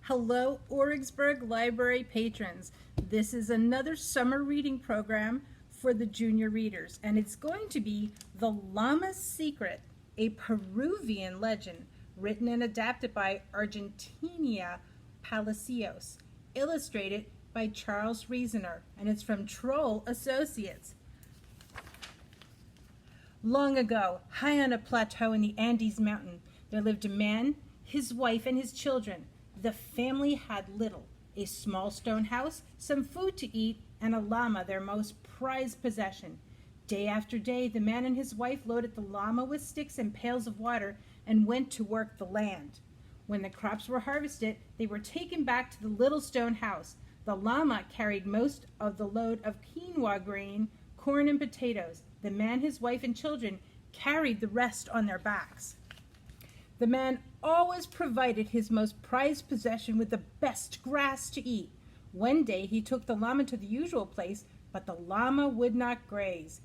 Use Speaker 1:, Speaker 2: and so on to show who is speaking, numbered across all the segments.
Speaker 1: Hello, Origsburg Library patrons. This is another summer reading program for the junior readers, and it's going to be The Llama's Secret, a Peruvian legend, written and adapted by Argentina Palacios, illustrated by Charles Reasoner, and it's from Troll Associates. Long ago, high on a plateau in the Andes mountain, there lived a man, his wife, and his children. The family had little, a small stone house, some food to eat, and a llama, their most prized possession. Day after day, the man and his wife loaded the llama with sticks and pails of water and went to work the land. When the crops were harvested, they were taken back to the little stone house. The llama carried most of the load of quinoa grain, corn, and potatoes. The man, his wife, and children carried the rest on their backs. The man always provided his most prized possession with the best grass to eat. One day he took the llama to the usual place, but the llama would not graze.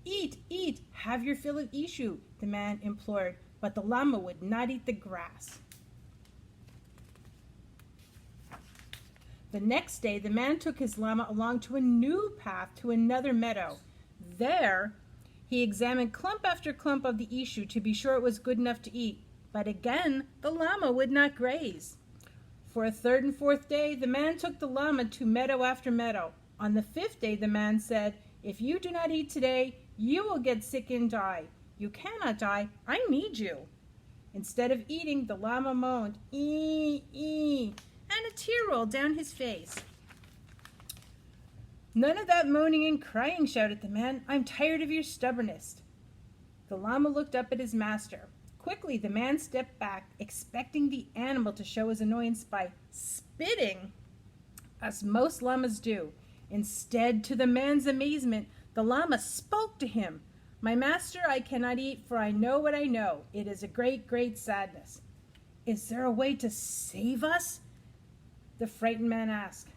Speaker 1: Eat, eat, have your fill of issue, the man implored, but the llama would not eat the grass. The next day the man took his llama along to a new path to another meadow. There he examined clump after clump of the issue to be sure it was good enough to eat. But again, the llama would not graze. For a third and fourth day, the man took the llama to meadow after meadow. On the fifth day, the man said, "If you do not eat today, you will get sick and die. You cannot die. I need you." Instead of eating, the llama moaned, "Ee, ee," and a tear rolled down his face. "None of that moaning and crying," shouted the man. "I'm tired of your stubbornness." The llama looked up at his master. Quickly, the man stepped back, expecting the animal to show his annoyance by spitting, as most llamas do. Instead, to the man's amazement, the llama spoke to him. "My master, I cannot eat, for I know what I know. It is a great, great sadness." "Is there a way to save us?" the frightened man asked.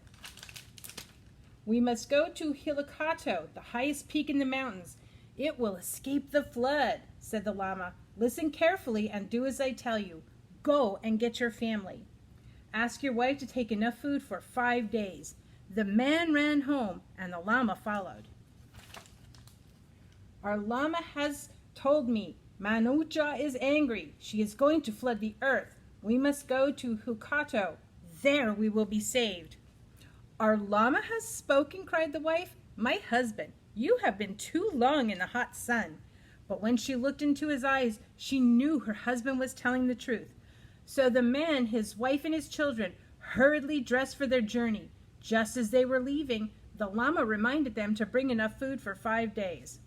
Speaker 1: "We must go to Hilicato, the highest peak in the mountains. It will escape the flood," said the llama. "Listen carefully and do as I tell you. Go and get your family. Ask your wife to take enough food for 5 days. The man ran home and the llama followed. "Our llama has told me Manucha is angry. She is going to flood the earth. We must go to Hukato. There we will be saved." "Our llama has spoken," cried the wife. "My husband, you have been too long in the hot sun." But when she looked into his eyes, she knew her husband was telling the truth. So the man, his wife, and his children hurriedly dressed for their journey. Just as they were leaving, the llama reminded them to bring enough food for 5 days.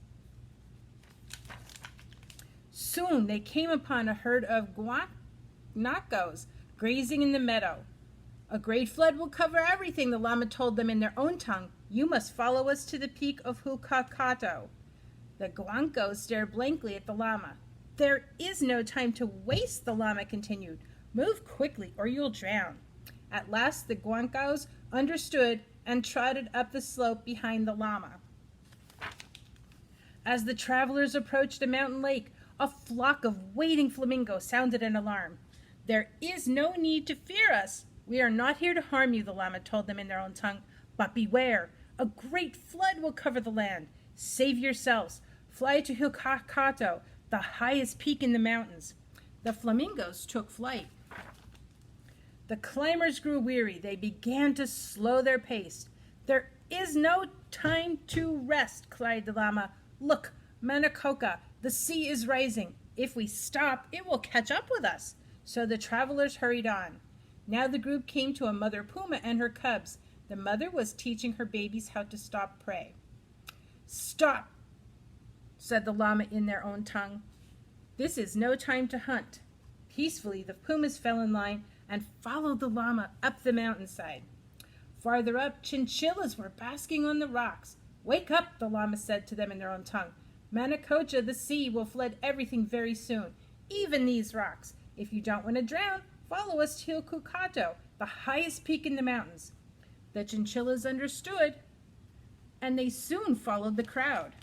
Speaker 1: Soon they came upon a herd of guanacos grazing in the meadow. "A great flood will cover everything," the llama told them in their own tongue. "You must follow us to the peak of Hukacato." The guancos stared blankly at the llama. "There is no time to waste," the llama continued. "Move quickly or you'll drown." At last the guancos understood and trotted up the slope behind the llama. As the travelers approached a mountain lake, a flock of wading flamingos sounded an alarm. "There is no need to fear us. We are not here to harm you," the llama told them in their own tongue. "But beware, a great flood will cover the land. Save yourselves. Fly to Hilicato, the highest peak in the mountains." The flamingos took flight. The climbers grew weary. They began to slow their pace. "There is no time to rest," cried the llama. "Look, Manacoca, the sea is rising. If we stop, it will catch up with us." So the travelers hurried on. Now the group came to a mother puma and her cubs. The mother was teaching her babies how to stop prey. "Stop," said the llama in their own tongue. "This is no time to hunt." Peacefully, the pumas fell in line and followed the llama up the mountainside. Farther up, chinchillas were basking on the rocks. "Wake up," the llama said to them in their own tongue. "Manacocha, the sea, will flood everything very soon, even these rocks. If you don't want to drown, follow us to Hukato, the highest peak in the mountains." The chinchillas understood, and they soon followed the crowd.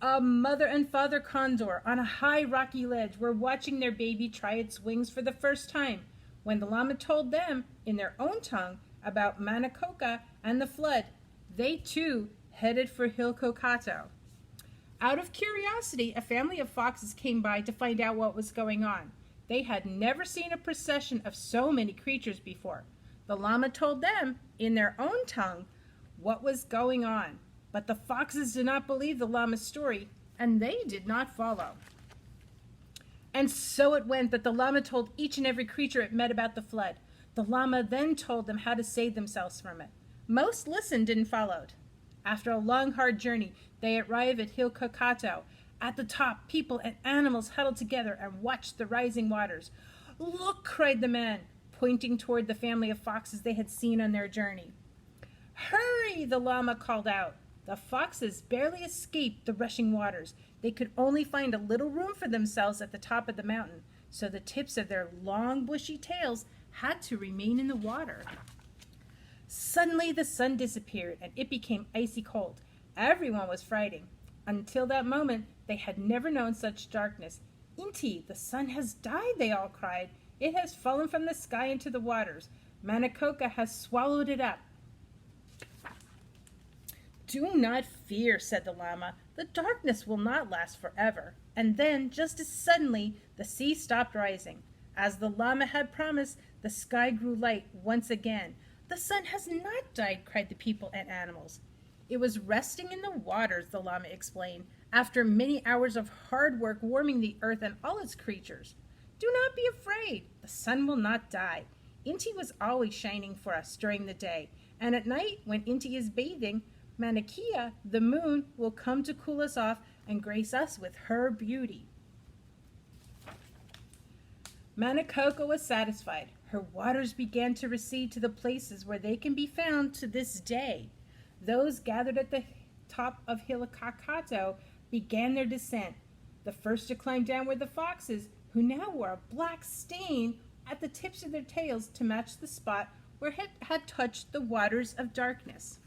Speaker 1: A mother and father condor on a high rocky ledge were watching their baby try its wings for the first time. when the llama told them in their own tongue about Manacoca and the flood, they too headed for Hilcocato. Out of curiosity, a family of foxes came by to find out what was going on. They had never seen a procession of so many creatures before. The llama told them, in their own tongue, what was going on. But the foxes did not believe the llama's story, and they did not follow. And so it went that the llama told each and every creature it met about the flood. The llama then told them how to save themselves from it. Most listened and followed. After a long, hard journey, they arrived at Hilcocato. At the top, people and animals huddled together and watched the rising waters. "Look," cried the man, pointing toward the family of foxes they had seen on their journey. "Hurry," the llama called out. The foxes barely escaped the rushing waters. They could only find a little room for themselves at the top of the mountain, so the tips of their long, bushy tails had to remain in the water. Suddenly the sun disappeared and it became icy cold. Everyone was frightened. Until that moment, they had never known such darkness. "Inti, the sun has died," they all cried. "It has fallen from the sky into the waters. Manacoca has swallowed it up." "Do not fear," said the llama. "The darkness will not last forever." And then, just as suddenly, the sea stopped rising. As the llama had promised, the sky grew light once again. "The sun has not died," cried the people and animals. "It was resting in the waters," the llama explained, "after many hours of hard work warming the earth and all its creatures. Do not be afraid. The sun will not die. Inti was always shining for us during the day, and at night, when Inti is bathing, Manakia, the moon, will come to cool us off and grace us with her beauty." Manacoca was satisfied. Her waters began to recede to the places where they can be found to this day. Those gathered at the top of Hilcocato began their descent. The first to climb down were the foxes, who now wore a black stain at the tips of their tails to match the spot where it had touched the waters of darkness.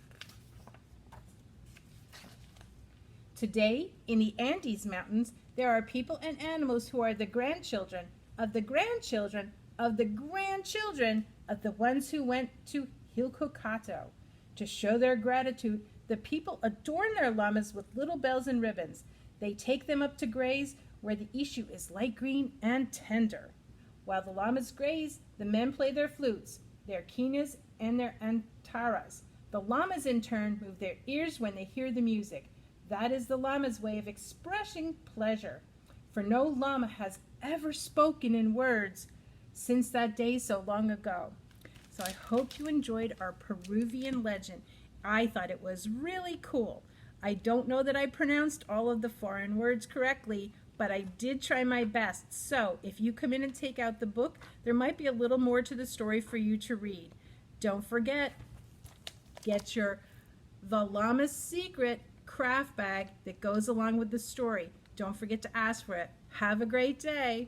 Speaker 1: Today, in the Andes Mountains, there are people and animals who are the grandchildren of the grandchildren of the grandchildren of the ones who went to Hilcocato. To show their gratitude, the people adorn their llamas with little bells and ribbons. They take them up to graze, where the issue is light green and tender. While the llamas graze, the men play their flutes, their quinas, and their antaras. The llamas, in turn, move their ears when they hear the music. That is the llama's way of expressing pleasure, for no llama has ever spoken in words since that day so long ago. So I hope you enjoyed our Peruvian legend. I thought it was really cool. I don't know that I pronounced all of the foreign words correctly, but I did try my best. So if you come in and take out the book, there might be a little more to the story for you to read. Don't forget, get your The Llama's Secret craft bag that goes along with the story. Don't forget to ask for it. Have a great day.